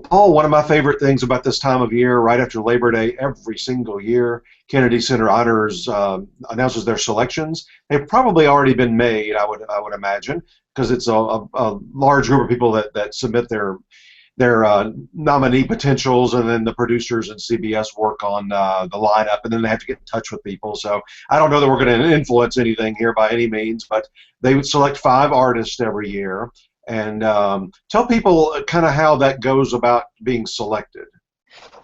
Paul, one of my favorite things about this time of year, right after Labor Day, every single year, Kennedy Center Honors announces their selections. They've probably already been made, I would imagine, because it's a large group of people that submit their nominee potentials, and then the producers and CBS work on the lineup, and then they have to get in touch with people. So I don't know that we're going to influence anything here by any means, but they would select 5 artists every year. And tell people kind of how that goes about being selected.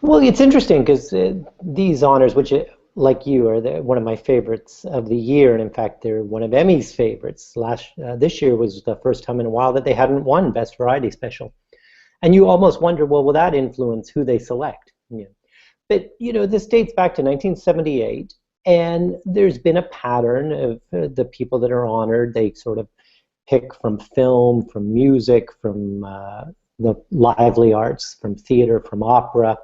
Well, it's interesting because these honors, which, like you, are one of my favorites of the year, and in fact, they're one of Emmy's favorites. This year was the first time in a while that they hadn't won Best Variety Special, and you almost wonder, well, will that influence who they select? Yeah. But this dates back to 1978, and there's been a pattern of the people that are honored. They sort of pick from film, from music, from the lively arts, from theater, from opera.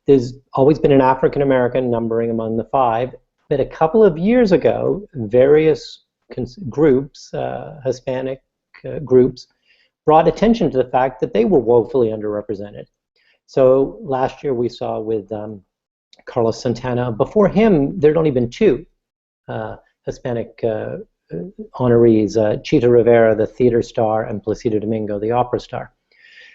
There's always been an African American numbering among the 5, but a couple of years ago, various groups, Hispanic groups, brought attention to the fact that they were woefully underrepresented. So last year we saw with Carlos Santana. Before him, there'd only been 2 Hispanic honorees, Chita Rivera, the theater star, and Placido Domingo, the opera star.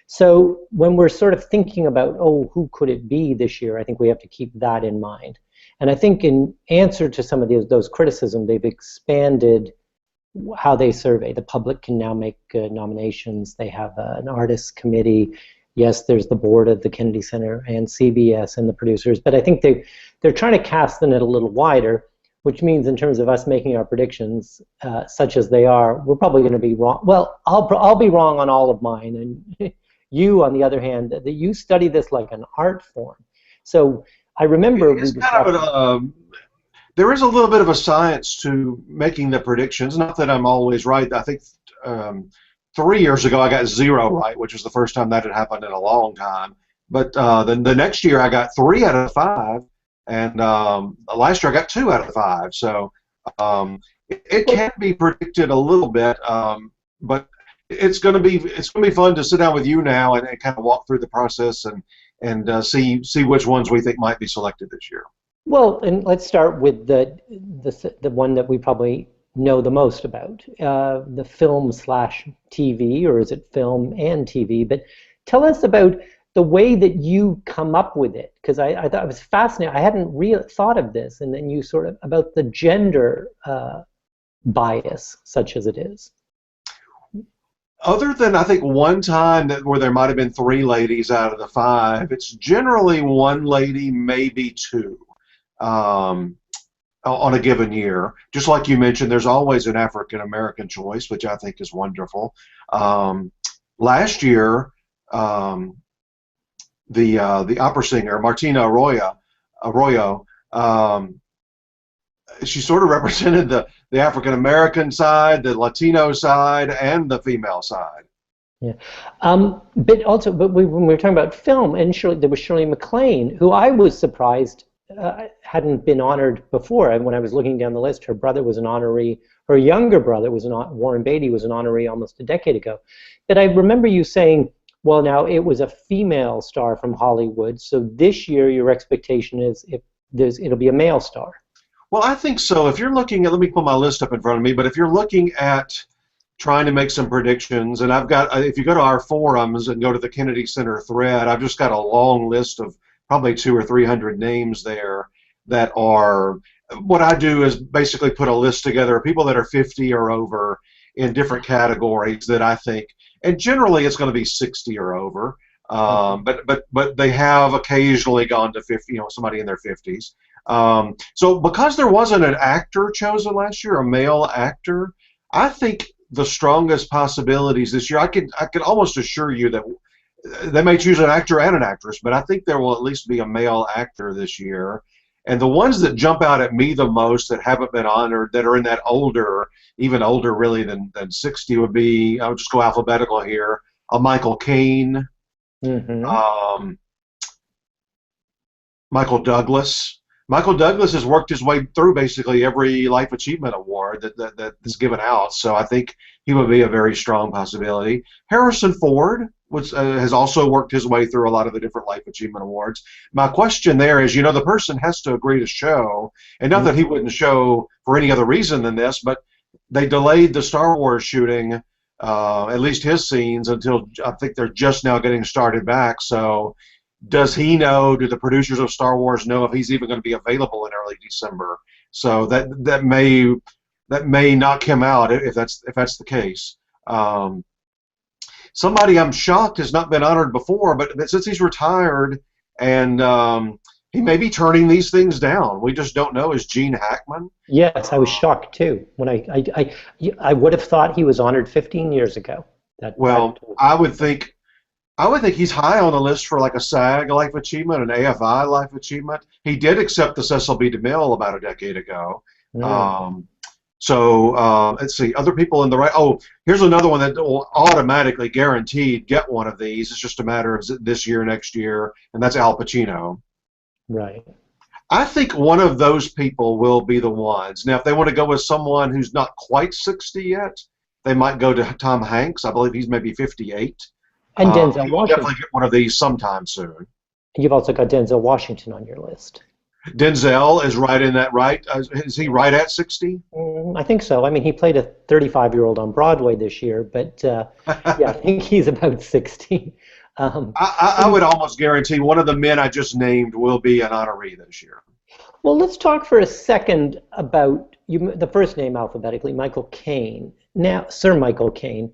So when we're sort of thinking about, oh, who could it be this year, I think we have to keep that in mind. And I think in answer to some of those criticisms, they've expanded how they survey. The public can now make nominations. They have an artists committee. Yes, there's the board of the Kennedy Center and CBS and the producers, but I think they're trying to cast the net a little wider, which means in terms of us making our predictions, such as they are, we're probably going to be wrong. Well, I'll be wrong on all of mine, and you, on the other hand, that you study this like an art form. So I remember there is a little bit of a science to making the predictions. Not that I'm always right. I think 3 years ago I got 0 right, which was the first time that had happened in a long time. But then the next year I got 3 out of 5. And last year I got 2 out of 5, so it can be predicted a little bit, but it's going to be fun to sit down with you now and kind of walk through the process and see which ones we think might be selected this year. Well, and let's start with the one that we probably know the most about, the film/TV, or is it film and TV? But tell us about the way that you come up with it, because I thought it was fascinating. I hadn't really thought of this, and then you sort of about the gender bias, such as it is. Other than I think one time where there might have been 3 ladies out of the 5, it's generally 1 lady, maybe 2, on a given year. Just like you mentioned, there's always an African American choice, which I think is wonderful. Last year, the opera singer Martina Arroyo, she sort of represented the African American side, the Latino side, and the female side. Yeah, but when we were talking about film, and there was Shirley MacLaine, who I was surprised hadn't been honored before. And when I was looking down the list, her brother was an honoree. Her younger brother was Warren Beatty was an honoree almost a decade ago. But I remember you saying, well, now it was a female star from Hollywood, so this year your expectation is it'll be a male star. Well, I think so. If you're looking at, let me pull my list up in front of me, but if you're looking at trying to make some predictions, and I've got, if you go to our forums and go to the Kennedy Center thread, I've just got a long list of probably 200 or 300 names there that are, what I do is basically put a list together of people that are 50 or over in different categories that I think, and generally it's going to be 60 or over, but they have occasionally gone to 50, somebody in their 50s. So because there wasn't an actor chosen last year, a male actor, I think the strongest possibilities this year, I could almost assure you that they may choose an actor and an actress, but I think there will at least be a male actor this year. And the ones that jump out at me the most that haven't been honored, that are in that older, even older really than 60, would be, I'll just go alphabetical here, Michael Caine, Michael Douglas. Michael Douglas has worked his way through basically every Life Achievement Award that's given out, so I think he would be a very strong possibility. Harrison Ford has also worked his way through a lot of the different Life Achievement Awards. My question there is, the person has to agree to show, and not that he wouldn't show for any other reason than this, but they delayed the Star Wars shooting, at least his scenes, until I think they're just now getting started back. So does he know, do the producers of Star Wars know if he's even going to be available in early December? So that may knock him out if that's the case. Somebody I'm shocked has not been honored before, but since he's retired and he may be turning these things down, we just don't know, is Gene Hackman. Yes, I was shocked too. When I would have thought he was honored 15 years ago. I would think he's high on the list for like a SAG Life Achievement, an AFI Life Achievement. He did accept the Cecil B. DeMille about a decade ago. So let's see, other people in the right. Oh, here's another one that will automatically guaranteed get one of these. It's just a matter of this year, next year, and that's Al Pacino. Right. I think one of those people will be the ones. Now, if they want to go with someone who's not quite 60 yet, they might go to Tom Hanks. I believe he's maybe 58. And Denzel Washington. Definitely get one of these sometime soon. You've also got Denzel Washington on your list. Denzel is right in that, right? Is he right at 60? I think so. I mean, he played a 35-year-old on Broadway this year, but yeah, I think he's about 60. I would almost guarantee one of the men I just named will be an honoree this year. Well, let's talk for a second about the first name alphabetically, Michael Caine. Now, Sir Michael Caine.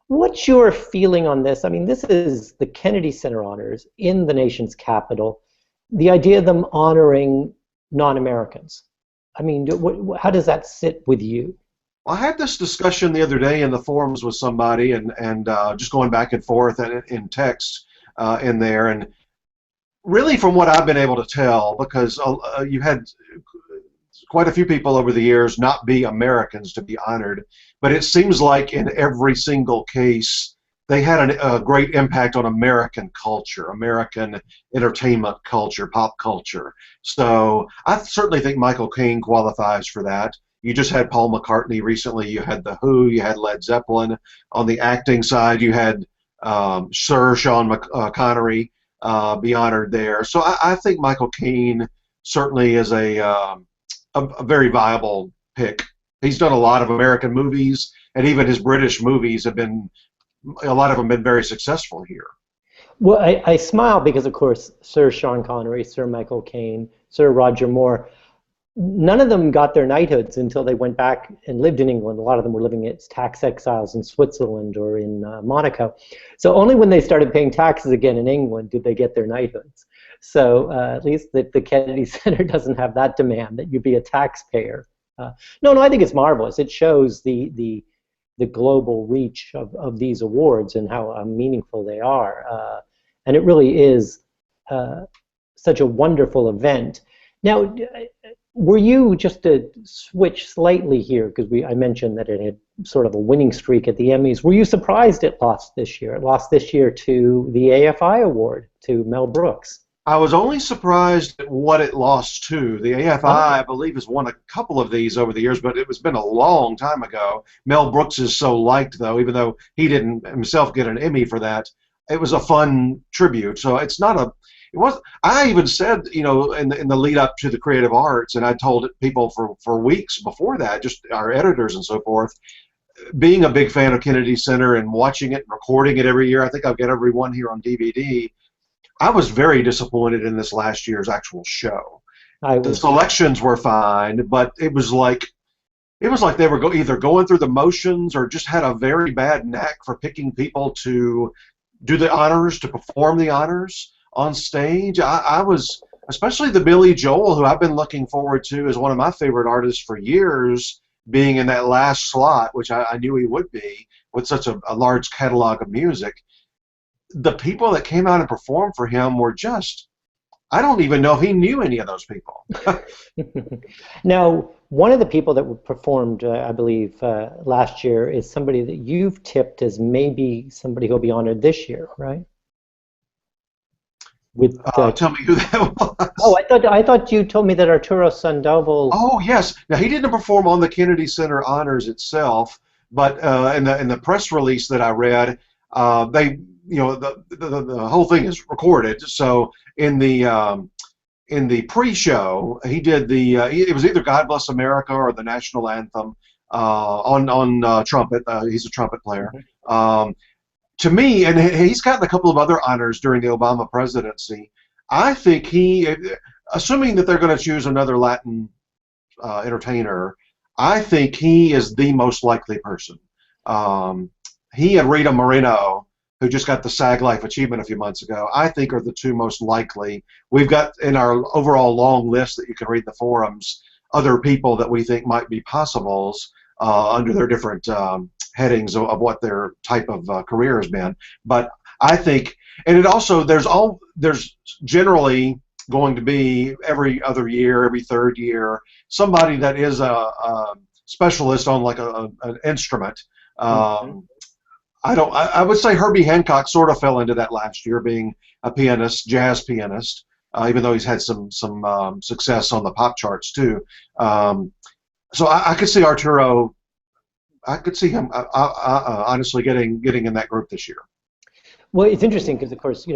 What's your feeling on this? I mean, this is the Kennedy Center Honors in the nation's capital. The idea of them honoring non-Americans. I mean, how does that sit with you? Well, I had this discussion the other day in the forums with somebody, and just going back and forth in text in there, and really from what I've been able to tell, because you had quite a few people over the years not be Americans to be honored, but it seems like in every single case they had a great impact on American culture, American entertainment culture, pop culture. So I certainly think Michael Caine qualifies for that. You just had Paul McCartney recently. You had The Who. You had Led Zeppelin. On the acting side, you had Sir Sean Connery be honored there. So I think Michael Caine certainly is a very viable pick. He's done a lot of American movies, and even his British movies have been, a lot of them have been very successful here. Well, I smile because, of course, Sir Sean Connery, Sir Michael Caine, Sir Roger Moore, none of them got their knighthoods until they went back and lived in England. A lot of them were living as tax exiles in Switzerland or in Monaco. So only when they started paying taxes again in England did they get their knighthoods. So at least the Kennedy Center doesn't have that demand that you be a taxpayer. No, I think it's marvelous. It shows the global reach of these awards and how meaningful they are. And it really is such a wonderful event. Now, were you, just to switch slightly here, because I mentioned that it had sort of a winning streak at the Emmys, were you surprised it lost this year? It lost this year to the AFI award, to Mel Brooks. I was only surprised at what it lost to. The AFI, I believe, has won a couple of these over the years, but it was been a long time ago. Mel Brooks is so liked, though, even though he didn't himself get an Emmy for that. It was a fun tribute. So it's not a. It was. I even said, in the lead up to the Creative Arts, and I told people for weeks before that, just our editors and so forth, being a big fan of Kennedy Center and watching it and recording it every year. I think I'll get every one here on DVD. I was very disappointed in this last year's actual show. The selections were fine, but it was like they were either going through the motions or just had a very bad knack for picking people to do the honors, to perform the honors on stage. I was, especially the Billy Joel, who I've been looking forward to as one of my favorite artists for years, being in that last slot, which I knew he would be, with such a large catalog of music. The people that came out and performed for him were just, I don't even know if he knew any of those people. Now, one of the people that performed, I believe, last year is somebody that you've tipped as maybe somebody who'll be honored this year, right? Tell me who that was. Oh, I thought you told me that Arturo Sandoval. Oh, yes. Now, he didn't perform on the Kennedy Center Honors itself, but in the press release that I read, the whole thing is recorded. So in the pre-show, he did it was either "God Bless America" or the national anthem on trumpet. He's a trumpet player. Mhm. To me, and he's gotten a couple of other honors during the Obama presidency. I think assuming that they're going to choose another Latin entertainer, I think he is the most likely person. He and Rita Moreno, who just got the SAG Life Achievement a few months ago, I think are the two most likely. We've got in our overall long list that you can read in the forums other people that we think might be possibles under their different headings of what their type of career has been. But I think, and it also there's generally going to be every other year, every third year, somebody that is a specialist on like an instrument. Mhm. I would say Herbie Hancock sort of fell into that last year, being a pianist, jazz pianist, even though he's had some success on the pop charts too. So I could see Arturo. I could see him honestly getting in that group this year. Well, it's interesting because, of course,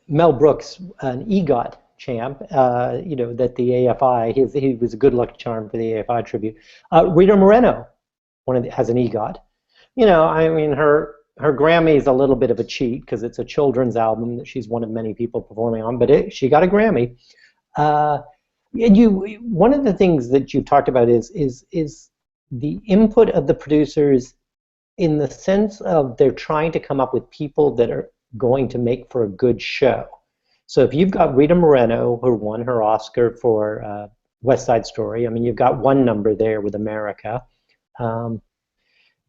Mel Brooks, an EGOT champ, that the AFI, he was a good luck charm for the AFI tribute. Rita Moreno, has an EGOT. I mean, her Grammy is a little bit of a cheat because it's a children's album that she's one of many people performing on, but she got a Grammy. One of the things that you talked about is the input of the producers in the sense of they're trying to come up with people that are going to make for a good show. So if you've got Rita Moreno, who won her Oscar for West Side Story, I mean, you've got one number there with America. And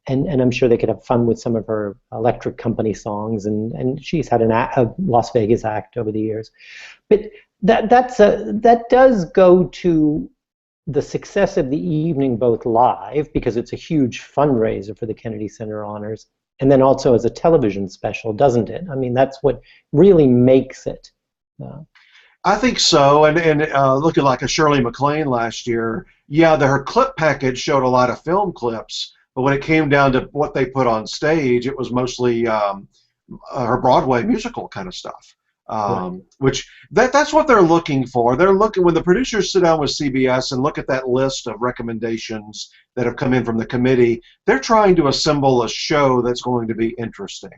I'm sure they could have fun with some of her Electric Company songs, and she's had a Las Vegas act over the years. But that does go to the success of the evening, both live, because it's a huge fundraiser for the Kennedy Center Honors, and then also as a television special, doesn't it? I mean, that's what really makes it. I think so, and looking like a Shirley MacLaine last year, yeah, her clip package showed a lot of film clips, but when it came down to what they put on stage, it was mostly her Broadway musical kind of stuff. Right. Which that's what they're looking for. They're looking, when the producers sit down with CBS and look at that list of recommendations that have come in from the committee, they're trying to assemble a show that's going to be interesting.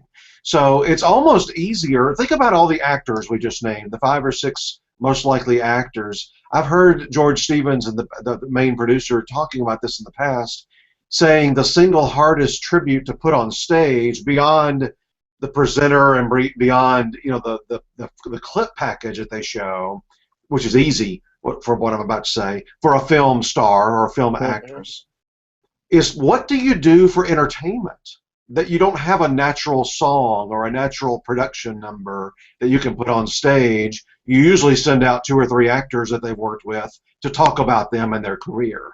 So it's almost easier. Think about all the actors we just named, the 5 or 6 most likely actors. I've heard George Stevens and the main producer talking about this in the past, saying the single hardest tribute to put on stage beyond the presenter and beyond the clip package that they show, which is easy for what I'm about to say, for a film star or a film actress, is what do you do for entertainment that you don't have a natural song or a natural production number that you can put on stage. You usually send out 2 or 3 actors that they've worked with to talk about them and their career.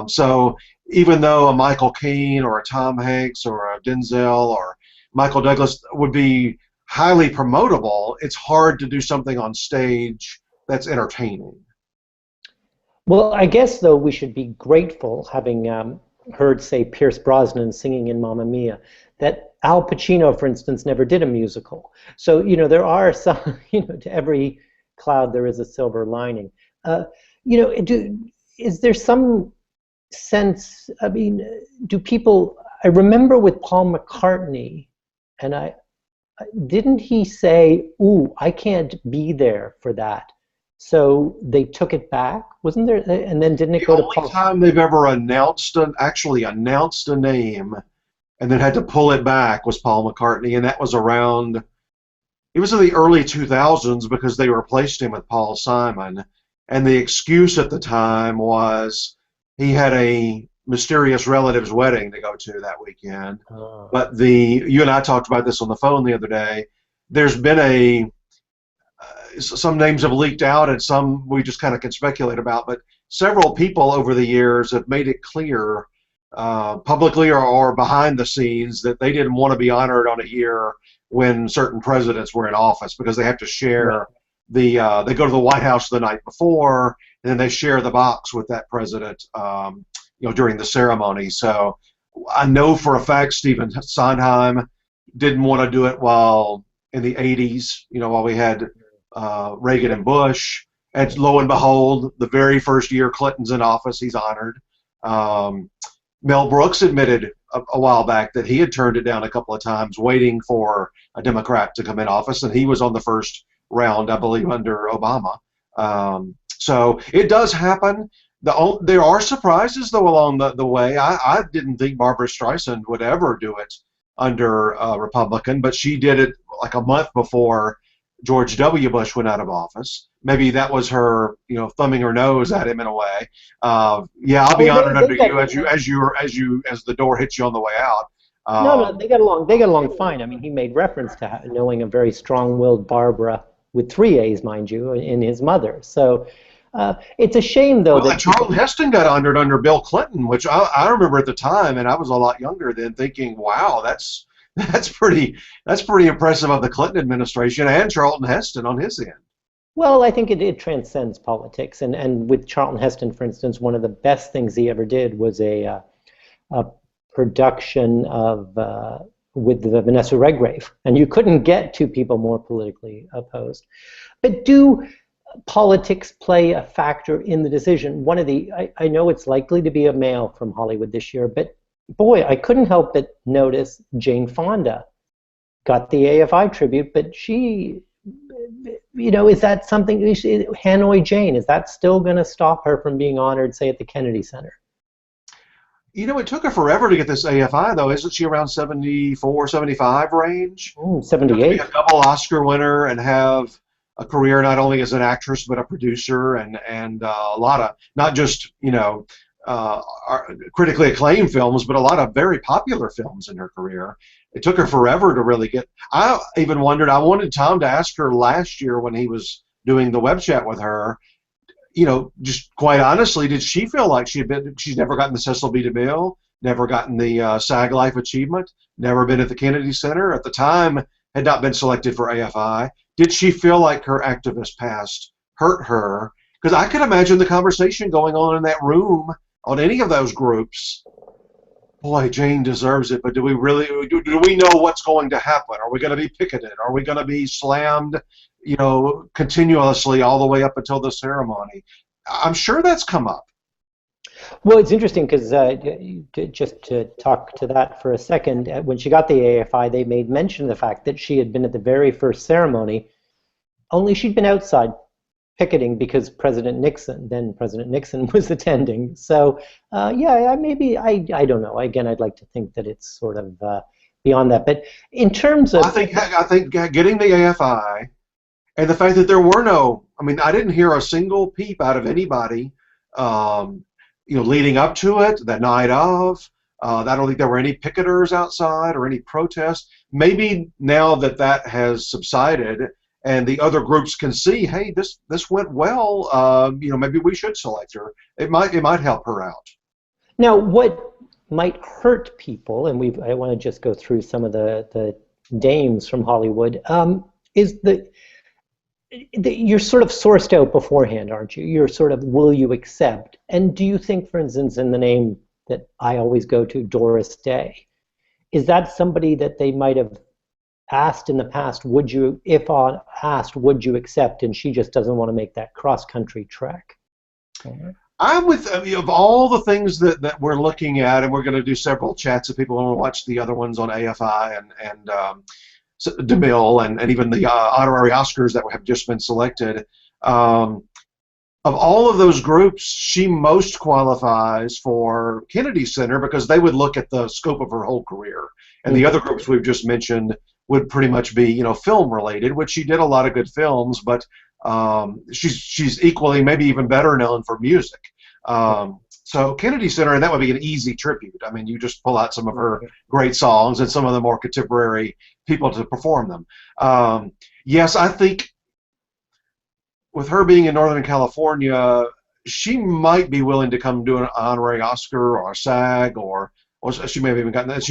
So even though a Michael Caine or a Tom Hanks or a Denzel or Michael Douglas would be highly promotable, it's hard to do something on stage that's entertaining. Well, I guess, though, we should be grateful, having heard, say, Pierce Brosnan singing in Mamma Mia, that Al Pacino, for instance, never did a musical. So, there are some, to every cloud there is a silver lining. Is there some sense, I mean, I remember with Paul McCartney, and didn't he say, "Ooh, I can't be there for that"? So they took it back, wasn't there? And then didn't it go to Paul? The only time they've ever actually announced a name and then had to pull it back was Paul McCartney, and that was it was in the early 2000s because they replaced him with Paul Simon, and the excuse at the time was he had a mysterious relative's wedding to go to that weekend. Oh. But you and I talked about this on the phone the other day. There's been some names have leaked out, and some we just kind of can speculate about. But several people over the years have made it clear, publicly or behind the scenes, that they didn't want to be honored on a year when certain presidents were in office because they have to share they go to the White House the night before, and then they share the box with that president. During the ceremony. So I know for a fact Stephen Sondheim didn't want to do it while in the 80s, while we had Reagan and Bush. And lo and behold, the very first year Clinton's in office, he's honored. Um, Mel Brooks admitted a while back that he had turned it down a couple of times, waiting for a Democrat to come in office, and he was on the first round, I believe, under Obama. So it does happen. There are surprises, though, along the way. I didn't think Barbara Streisand would ever do it under a Republican, but she did it like a month before George W. Bush went out of office. Maybe that was her, thumbing her nose at him in a way. Yeah, I'll be honored under you as the door hits you on the way out. No, they got along. They got along fine. I mean, he made reference to knowing a very strong-willed Barbara with 3 A's, mind you, in his mother. So it's a shame, though, that Charlton Heston got honored under Bill Clinton, which I remember at the time, and I was a lot younger then, thinking, "Wow, that's pretty impressive of the Clinton administration and Charlton Heston on his end." Well, I think it transcends politics, and with Charlton Heston, for instance, one of the best things he ever did was a production of with the Vanessa Redgrave, and you couldn't get 2 people more politically opposed. But do politics play a factor in the decision? I know it's likely to be a male from Hollywood this year, but boy, I couldn't help but notice Jane Fonda got the AFI tribute, but she, is that something, Hanoi Jane, is that still going to stop her from being honored, say, at the Kennedy Center? It took her forever to get this AFI, though. Isn't she around 74, 75 range? 78. To be a double Oscar winner and have a career not only as an actress but a producer and a lot of, not just, critically acclaimed films, but a lot of very popular films in her career. It took her forever to really get. I even wondered. I wanted Tom to ask her last year when he was doing the web chat with her. Just quite honestly, did she feel like she's never gotten the Cecil B. DeMille, never gotten the SAG Life Achievement, never been at the Kennedy Center at the time, had not been selected for AFI. Did she feel like her activist past hurt her? Because I could imagine the conversation going on in that room on any of those groups. Boy, Jane deserves it, but do we really? Do we know what's going to happen? Are we going to be picketed? Are we going to be slammed, continuously all the way up until the ceremony? I'm sure that's come up. Well, it's interesting because just to talk to that for a second, when she got the AFI, they made mention of the fact that she had been at the very first ceremony, only she'd been outside picketing because then President Nixon was attending. So maybe, I don't know. Again, I'd like to think that it's sort of beyond that. But in terms of, I think getting the AFI and the fact that there were I didn't hear a single peep out of anybody, leading up to it, the night of. I don't think there were any picketers outside or any protests. Maybe now that has subsided, and the other groups can see, hey, this went well. Maybe we should select her. It might help her out. Now, what might hurt people, and I want to just go through some of the dames from Hollywood, is you're sort of sourced out beforehand, aren't you? You're sort of, will you accept? And do you think, for instance, in the name that I always go to, Doris Day, is that somebody that they might have asked in the past, would you accept, and she just doesn't want to make that cross-country trek? Of all the things that we're looking at, and we're going to do several chats if people want to watch the other ones on AFI and DeMille and even the honorary Oscars that have just been selected, of all of those groups, she most qualifies for Kennedy Center because they would look at the scope of her whole career. And the other groups we've just mentioned would pretty much be, film related, which she did a lot of good films, but she's equally, maybe even better known for music. So Kennedy Center, and that would be an easy tribute. I mean, you just pull out some of her great songs and some of the more contemporary people to perform them. Yes, I think with her being in Northern California, she might be willing to come do an honorary Oscar or a SAG, or she may have even gotten that.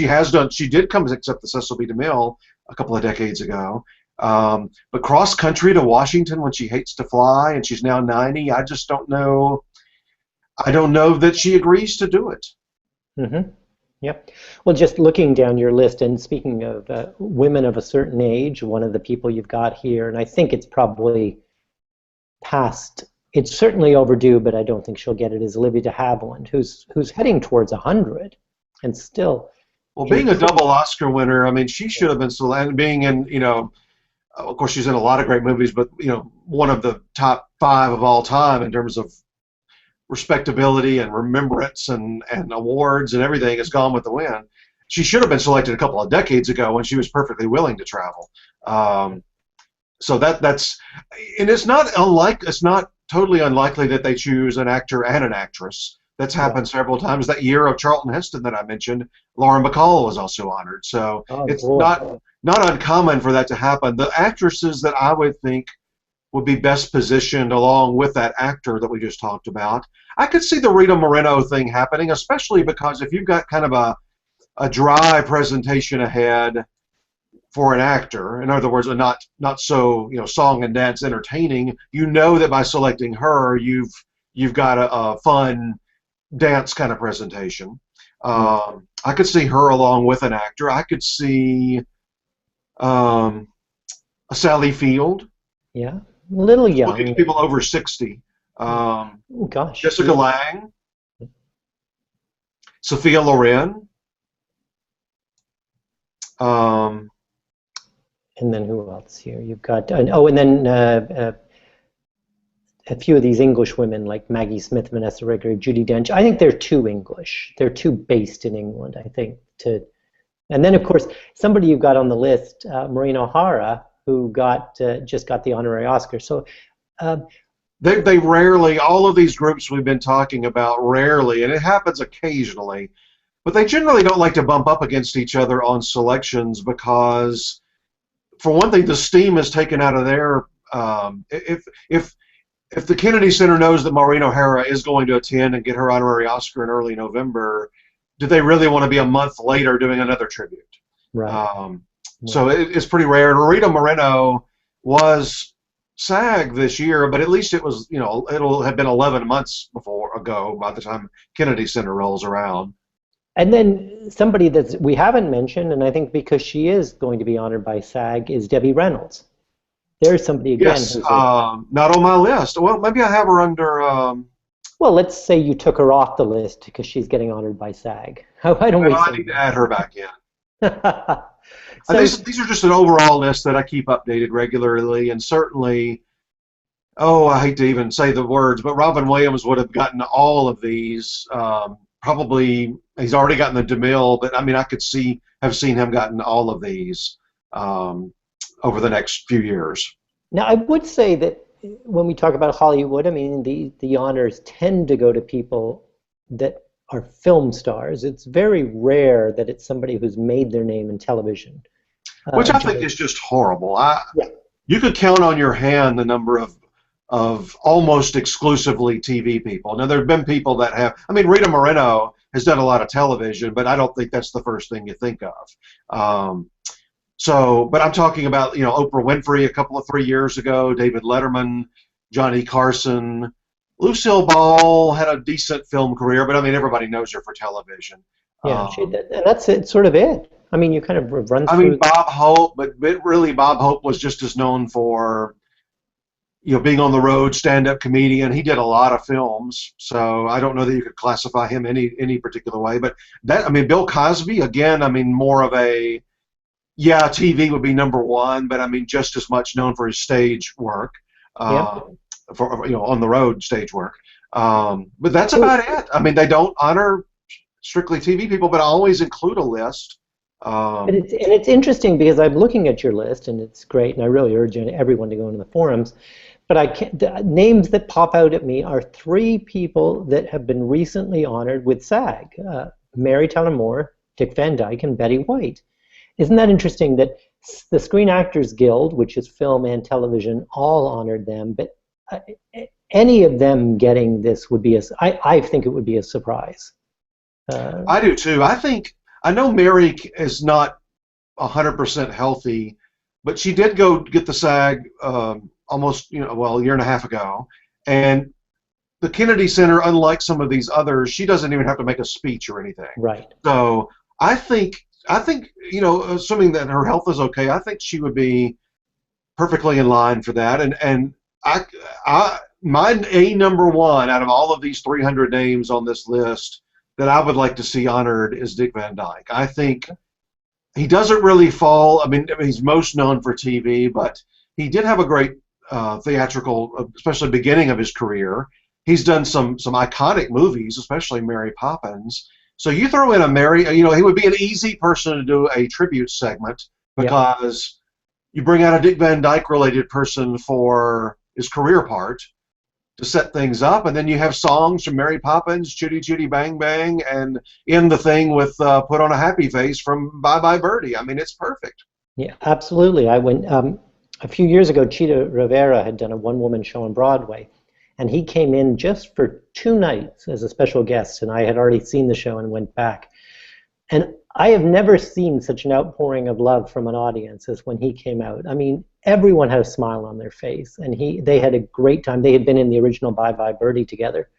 She did come accept the Cecil B. DeMille a couple of decades ago. But cross country to Washington when she hates to fly and she's now 90, I just don't know. I don't know that she agrees to do it. Mm-hmm. Yep. Well, just looking down your list, and speaking of women of a certain age, one of the people you've got here, and I think it's probably past, it's certainly overdue, but I don't think she'll get it, is Olivia de Havilland, who's heading towards 100, and still. Well, being a double Oscar winner, I mean, she should have been selected. And being in, of course, she's in a lot of great movies, but one of the top 5 of all time in terms of respectability and remembrance and awards and everything is Gone with the Wind. She should have been selected a couple of decades ago when she was perfectly willing to travel. So that's, and it's not totally unlikely that they choose an actor and an actress. That's happened several times. That year of Charlton Heston that I mentioned, Lauren Bacall was also honored. So it's not uncommon for that to happen. The actresses that I would think would be best positioned along with that actor that we just talked about, I could see the Rita Moreno thing happening, especially because if you've got kind of a dry presentation ahead for an actor, in other words, not so song and dance entertaining, that by selecting her, you've got a fun dance kind of presentation. I could see her along with an actor. I could see a Sally Field. Yeah, a little young. Looking at people over 60. Gosh. Jessica Lange. Sophia Loren. And then who else here? You've got, and then a few of these English women like Maggie Smith, Vanessa Redgrave, Judi Dench. I think they're too English. They're too based in England, I think. And then, of course, somebody you've got on the list, Maureen O'Hara, who just got the honorary Oscar. So they rarely, all of these groups we've been talking about rarely, and it happens occasionally, but they generally don't like to bump up against each other on selections because, for one thing, the steam is taken out of their. If the Kennedy Center knows that Maureen O'Hara is going to attend and get her honorary Oscar in early November, do they really want to be a month later doing another tribute? Right. So it's pretty rare. And Rita Moreno was SAG this year, but at least it was, it'll have been 11 months ago by the time Kennedy Center rolls around. And then somebody that we haven't mentioned, and I think because she is going to be honored by SAG, is Debbie Reynolds. There's somebody again. Yes, not on my list. Well, maybe I have her under. Well, let's say you took her off the list because she's getting honored by SAG. Why don't we? I need to add her back in. So, these are just an overall list that I keep updated regularly, and certainly, I hate to even say the words, but Robin Williams would have gotten all of these. Probably he's already gotten the DeMille, but I mean I could have seen him gotten all of these over the next few years. Now I would say that when we talk about Hollywood, I mean the honors tend to go to people that are film stars. It's very rare that it's somebody who's made their name in television. Which I think is just horrible. You could count on your hand the number of almost exclusively TV people. Now, there have been people that have, I mean, Rita Moreno has done a lot of television, but I don't think that's the first thing you think of. But I'm talking about, Oprah Winfrey a couple of 3 years ago, David Letterman, Johnny Carson. Lucille Ball had a decent film career, but I mean, everybody knows her for television. Yeah, and that's sort of it. I mean, you kind of run through. I mean, Bob Hope, but really Bob Hope was just as known for, being on the road, stand-up comedian. He did a lot of films, so I don't know that you could classify him any particular way. But Bill Cosby, again, more of a, TV would be number one, but just as much known for his stage work. For on the road stage work, but that's about it. They don't honor strictly TV people, but I always include a list. And it's interesting because I'm looking at your list, and it's great, and I really urge everyone to go into the forums. But the names that pop out at me are 3 people that have been recently honored with SAG: Mary Tyler Moore, Dick Van Dyke, and Betty White. Isn't that interesting that the Screen Actors Guild, which is film and television, all honored them, but any of them getting this would be I think it would be a surprise. I do too. I know Mary is not 100% healthy, but she did go get the SAG almost a year and a half ago, and the Kennedy Center, unlike some of these others, she doesn't even have to make a speech or anything. Right. So I think assuming that her health is okay, I think she would be perfectly in line for that. And my number one out of all of these 300 names on this list that I would like to see honored is Dick Van Dyke. I think he doesn't really fall. I mean, he's most known for TV, but he did have a great theatrical, especially beginning of his career. He's done some iconic movies, especially Mary Poppins. So you throw in a he would be an easy person to do a tribute segment because you bring out a Dick Van Dyke related person for his career part to set things up, and then you have songs from Mary Poppins, Chitty Chitty Bang Bang, and end the thing with Put on a Happy Face from Bye Bye Birdie. I mean, it's perfect. Yeah, absolutely. I went a few years ago. Chita Rivera had done a one-woman show on Broadway, and he came in just for 2 nights as a special guest, and I had already seen the show and went back. And I have never seen such an outpouring of love from an audience as when he came out. I mean, everyone had a smile on their face, and they had a great time. They had been in the original Bye Bye Birdie together,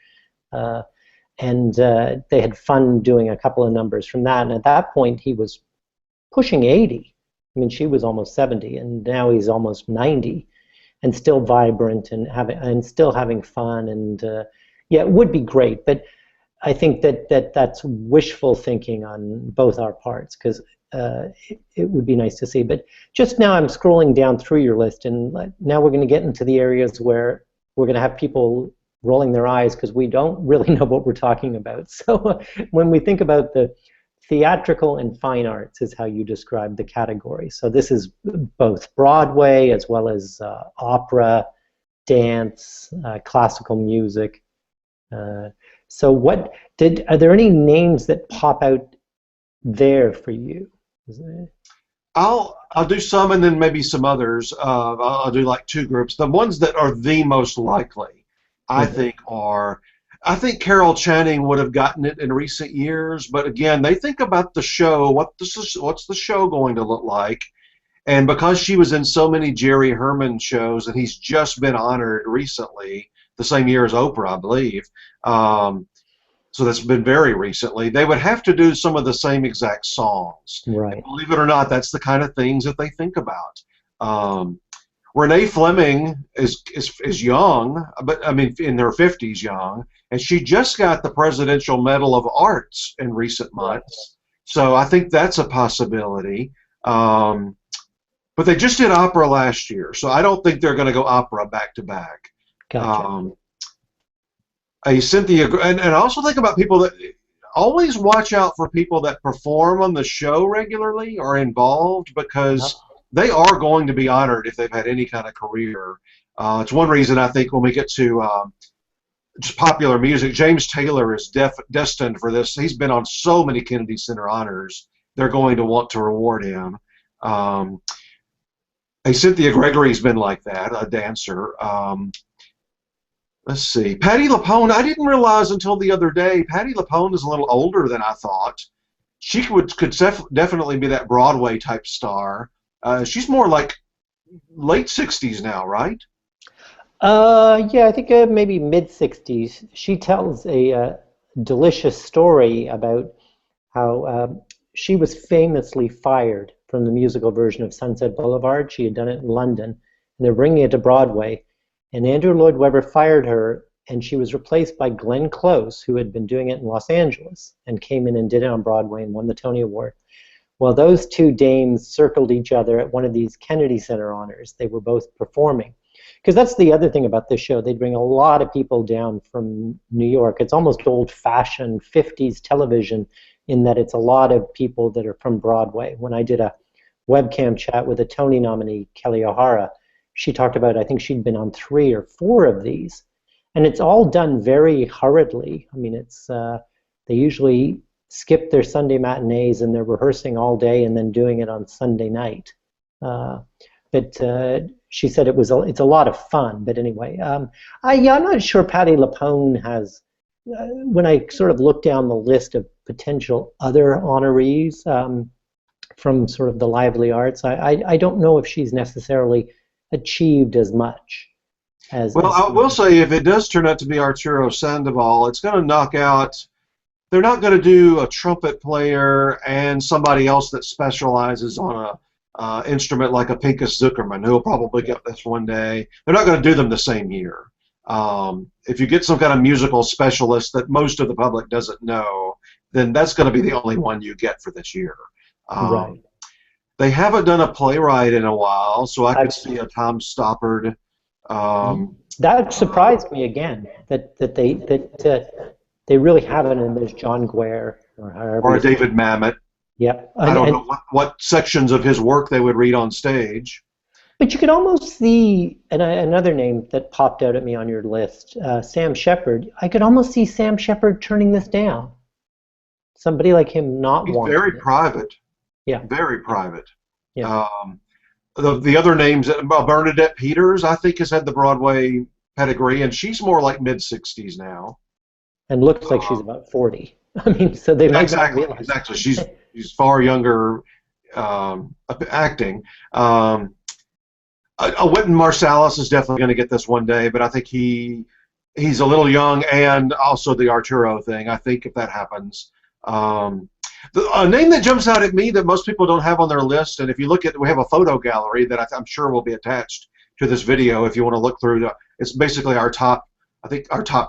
and they had fun doing a couple of numbers from that. And at that point, he was pushing 80. I mean, she was almost 70, and now he's almost 90, and still vibrant and still having fun. And yeah, it would be great, but I think that's wishful thinking on both our parts, because it would be nice to see. But just now I'm scrolling down through your list, and now we're going to get into the areas where we're going to have people rolling their eyes because we don't really know what we're talking about. So when we think about the theatrical and fine arts is how you describe the category. So this is both Broadway as well as opera, dance, classical music. So are there any names that pop out there for you? I'll do some and then maybe some others. I'll do like 2 groups. The ones that are the most likely, I think Carol Channing would have gotten it in recent years, but again, they think about the show, what's the show going to look like? And because she was in so many Jerry Herman shows, and he's just been honored recently, the same year as Oprah, I believe. So that's been very recently. They would have to do some of the same exact songs. Right. And believe it or not, that's the kind of things that they think about. Renee Fleming is young, but I mean in her 50s young, and she just got the Presidential Medal of Arts in recent months. So I think that's a possibility. But they just did opera last year, so I don't think they're going to go opera back to back. Gotcha. A Cynthia, and I also think about people that always watch out for people that perform on the show regularly or involved, because they are going to be honored if they've had any kind of career. It's one reason I think when we get to just popular music, James Taylor is destined for this. He's been on so many Kennedy Center honors. They're going to want to reward him. Cynthia Gregory's been like that, a dancer. Let's see. Patti LuPone, I didn't realize until the other day, Patti LuPone is a little older than I thought. She could definitely be that Broadway type star. She's more like late 60s now, right? Yeah, I think maybe mid-60s. She tells a delicious story about how she was famously fired from the musical version of Sunset Boulevard. She had done it in London, and they're bringing it to Broadway. And Andrew Lloyd Webber fired her, and she was replaced by Glenn Close, who had been doing it in Los Angeles, and came in and did it on Broadway and won the Tony Award. Well, those 2 dames circled each other at one of these Kennedy Center honors. They were both performing. Because that's the other thing about this show. They bring a lot of people down from New York. It's almost old-fashioned 50s television in that it's a lot of people that are from Broadway. When I did a webcam chat with a Tony nominee, Kelly O'Hara, she talked about, I think she'd been on 3 or 4 of these. And it's all done very hurriedly. I mean, it's they usually skip their Sunday matinees and they're rehearsing all day and then doing it on Sunday night. But she said it's a lot of fun. But anyway, I'm not sure Patti LuPone has, when I sort of look down the list of potential other honorees from sort of the lively arts, I don't know if she's necessarily achieved as much. Well, as I will say, if it does turn out to be Arturo Sandoval, it's going to knock out. They're not going to do a trumpet player and somebody else that specializes on a instrument like a Pinchas Zuckerman, who will probably get this one day. They're not going to do them the same year. If you get some kind of musical specialist that most of the public doesn't know, then that's going to be the only one you get for this year. right. They haven't done a playwright in a while, so I could I've, see a Tom Stoppard. that surprised me again that they really haven't. And there's John Guare or however. Or a David Mamet. Yep. I don't know what sections of his work they would read on stage. But you could almost see, and another name that popped out at me on your list, Sam Shepard. I could almost see Sam Shepard turning this down. Somebody like him not He's wanting very it. private. Yeah. Very private. Yeah. The other names, Bernadette Peters, I think, has had the Broadway pedigree, and she's more like mid-60s now. And looks like she's about 40. I mean, so they might not realize. Exactly. She's far younger acting. Wynton Marsalis is definitely going to get this one day, but I think he's a little young, and also the Arturo thing. I think if that happens, a name that jumps out at me that most people don't have on their list, and if you look at, we have a photo gallery that I'm sure will be attached to this video if you want to look through. It's basically our top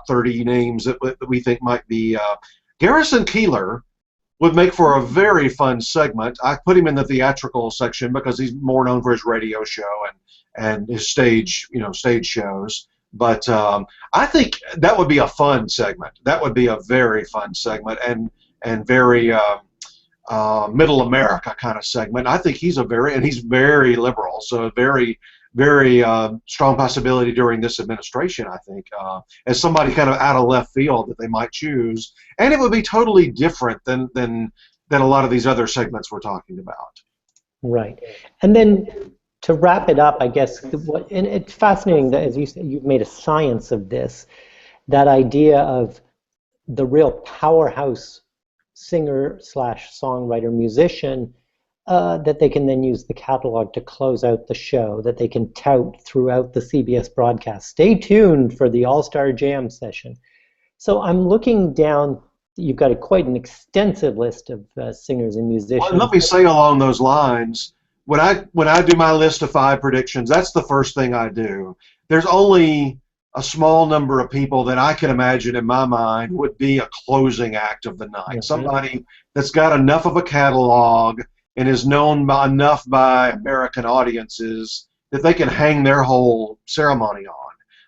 30 names that we think might be. Garrison Keillor would make for a very fun segment. I put him in the theatrical section because he's more known for his radio show and his stage shows. But I think that would be a fun segment. That would be a very fun segment and very middle America kind of segment. I think he's very liberal, so a very strong possibility during this administration, I think, as somebody kind of out of left field that they might choose, and it would be totally different than a lot of these other segments we're talking about. Right, and then to wrap it up, I guess, and it's fascinating that, as you said, you've made a science of this, that idea of the real powerhouse singer / songwriter musician. That they can then use the catalog to close out the show, that they can tout throughout the CBS broadcast. Stay tuned for the All-Star Jam session. So I'm looking down, you've got quite an extensive list of singers and musicians. Well, let me say along those lines, when I do my list of 5 predictions, that's the first thing I do. There's only a small number of people that I can imagine in my mind would be a closing act of the night. Mm-hmm. Somebody that's got enough of a catalog and is known enough by American audiences that they can hang their whole ceremony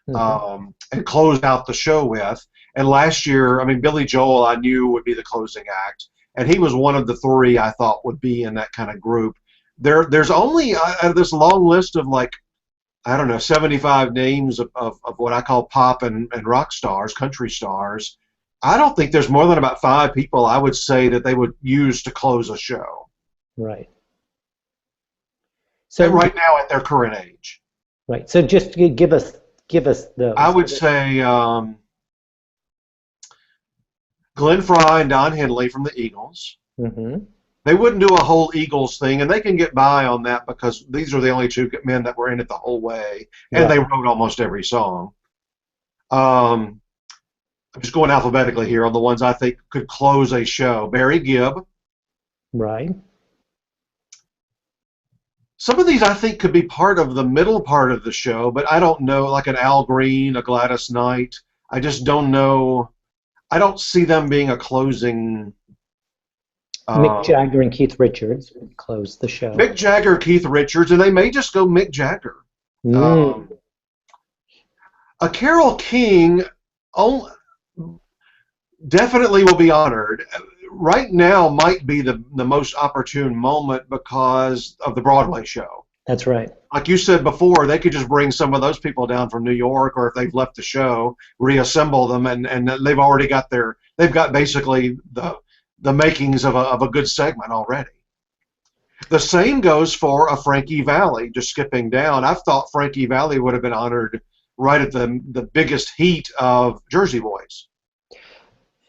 on and close out the show with. And last year, I mean, Billy Joel I knew would be the closing act, and he was one of the 3 I thought would be in that kind of group. There's only this long list of, like, I don't know, 75 names of what I call pop and rock stars, country stars. I don't think there's more than about 5 people I would say that they would use to close a show. Right. So and right now at their current age. Right. So just give us those. I would say Glenn Frey and Don Henley from the Eagles. Mm-hmm. They wouldn't do a whole Eagles thing, and they can get by on that because these are the only 2 men that were in it the whole way, and they wrote almost every song. I'm just going alphabetically here on the ones I think could close a show. Barry Gibb. Right. Some of these I think could be part of the middle part of the show, but I don't know, like an Al Green, a Gladys Knight. I just don't know. I don't see them being a closing. Mick Jagger and Keith Richards would close the show. Mick Jagger, Keith Richards, and they may just go Mick Jagger. A Carole King definitely will be honored. Right now might be the most opportune moment because of the Broadway show. That's right. Like you said before, they could just bring some of those people down from New York, or if they've left the show, reassemble them, and they've already got basically the makings of a good segment already. The same goes for a Frankie Valli, just skipping down. I've thought Frankie Valli would have been honored right at the biggest heat of Jersey Boys.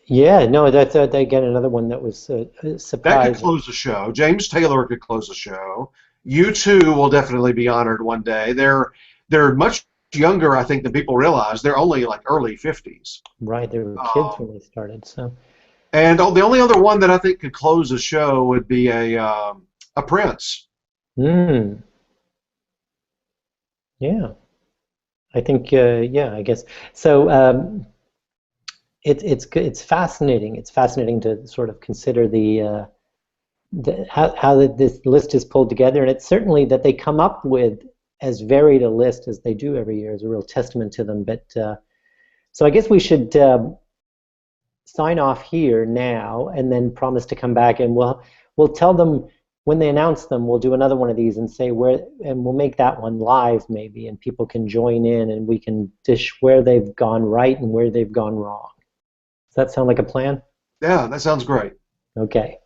Yeah, no, that's again another one that was surprising. That could close the show. James Taylor could close the show. U2 will definitely be honored one day. They're much younger, I think, than people realize. They're only like early 50s. Right, they were kids when they started. So. And the only other one that I think could close a show would be a Prince. Mm, yeah, I think. Yeah, I guess so. It's fascinating. It's fascinating to sort of consider how this list is pulled together, and it's certainly that they come up with as varied a list as they do every year is a real testament to them. But so I guess we should sign off here now, and then promise to come back, and we'll tell them when they announce them. We'll do another one of these and say where, and we'll make that one live maybe, and people can join in, and we can dish where they've gone right and where they've gone wrong. Does that sound like a plan? Yeah, that sounds great. Okay.